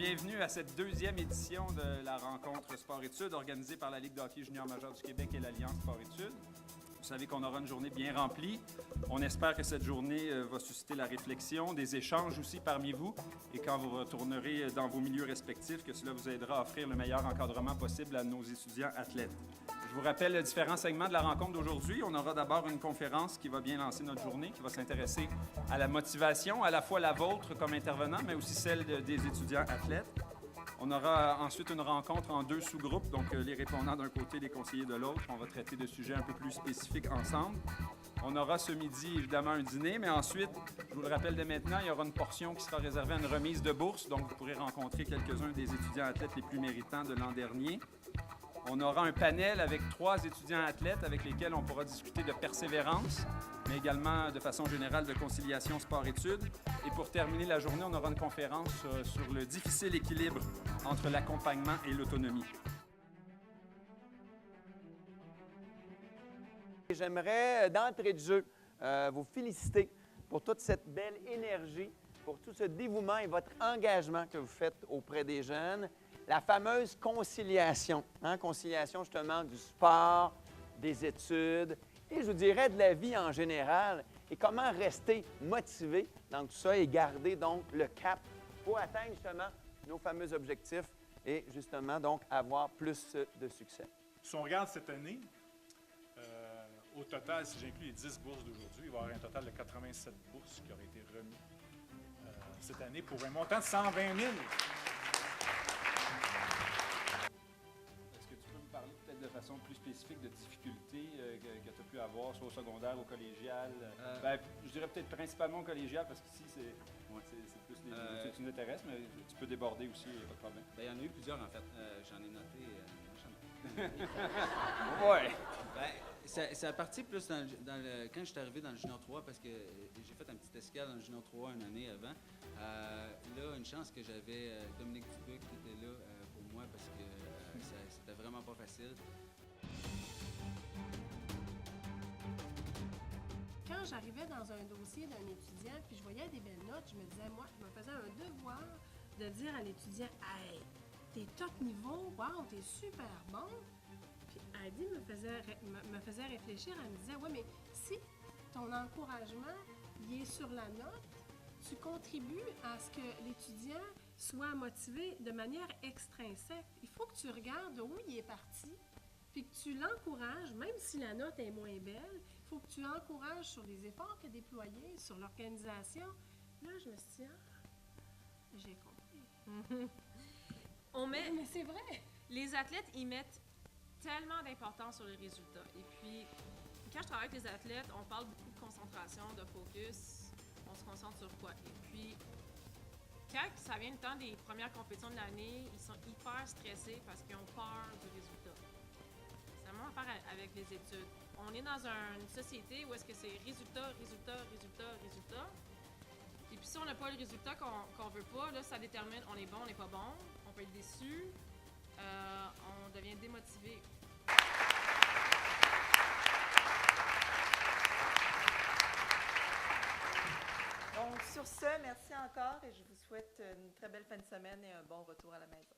bienvenue à cette deuxième édition de la rencontre Sport-Études organisée par la Ligue de hockey junior majeur du Québec et l'Alliance Sport-Études. Vous savez qu'on aura une journée bien remplie. On espère que cette journée va susciter la réflexion, des échanges aussi parmi vous et quand vous retournerez dans vos milieux respectifs, que cela vous aidera à offrir le meilleur encadrement possible à nos étudiants athlètes. Je vous rappelle les différents segments de la rencontre d'aujourd'hui. On aura d'abord une conférence qui va bien lancer notre journée, qui va s'intéresser à la motivation, à la fois la vôtre comme intervenant, mais aussi celle des étudiants athlètes. On aura ensuite une rencontre en deux sous-groupes, donc les répondants d'un côté, les conseillers de l'autre. On va traiter de sujets un peu plus spécifiques ensemble. On aura ce midi, évidemment, un dîner, mais ensuite, je vous le rappelle dès maintenant, il y aura une portion qui sera réservée à une remise de bourse, donc vous pourrez rencontrer quelques-uns des étudiants athlètes les plus méritants de l'an dernier. On aura un panel avec 3 étudiants athlètes avec lesquels on pourra discuter de persévérance, mais également de façon générale de conciliation sport-études. Et pour terminer la journée, on aura une conférence sur le difficile équilibre entre l'accompagnement et l'autonomie. J'aimerais, d'entrée de jeu, vous féliciter pour toute cette belle énergie, pour tout ce dévouement et votre engagement que vous faites auprès des jeunes. La fameuse conciliation, conciliation justement du sport, des études et je vous dirais de la vie en général et comment rester motivé dans tout ça et garder donc le cap pour atteindre justement nos fameux objectifs et justement donc avoir plus de succès. Si on regarde cette année, au total, si j'inclus les 10 bourses d'aujourd'hui, il va y avoir un total de 87 bourses qui auraient été remises cette année pour un montant de 120 000. De façon plus spécifique de difficultés que tu as pu avoir, soit au secondaire, au collégial? Je dirais peut-être principalement au collégial, parce qu'ici, c'est plus les études qui nous intéressent, mais tu peux déborder aussi, pas de problème. Bien, il y en a eu plusieurs, en fait. J'en ai noté. Ouais! Ça a parti plus quand je suis arrivé dans le Junior 3, parce que j'ai fait un petit escale dans le Junior 3 une année avant. Là, une chance que j'avais Dominique Dubuc qui était là pour moi, parce que c'était vraiment pas facile. Quand j'arrivais dans un dossier d'un étudiant, puis je voyais des belles notes, je me disais, moi, je me faisais un devoir de dire à l'étudiant, « Hey, t'es top niveau, wow, t'es super bon. » Puis Heidi me faisait réfléchir, elle me disait, « Ouais, mais si ton encouragement, il est sur la note, tu contribues à ce que l'étudiant soit motivé de manière extrinsèque. Il faut que tu regardes où il est parti, puis que tu l'encourages, même si la note est moins belle, il faut que tu encourages sur les efforts qu'il a déployés, sur l'organisation. » Là, je me suis dit, j'ai compris. Mais c'est vrai. Les athlètes, ils mettent tellement d'importance sur les résultats. Et puis, quand je travaille avec les athlètes, on parle beaucoup de concentration, de focus. On se concentre sur quoi? Et puis, quand ça vient le temps des premières compétitions de l'année, ils sont hyper stressés parce qu'ils ont peur du résultat. C'est la même affaire avec les études. On est dans une société où est-ce que c'est résultat. Et puis si on n'a pas le résultat qu'on veut pas, là, ça détermine on est bon, on n'est pas bon, on peut être déçu, on devient démotivé. Donc, sur ce, merci encore et je vous souhaite une très belle fin de semaine et un bon retour à la maison.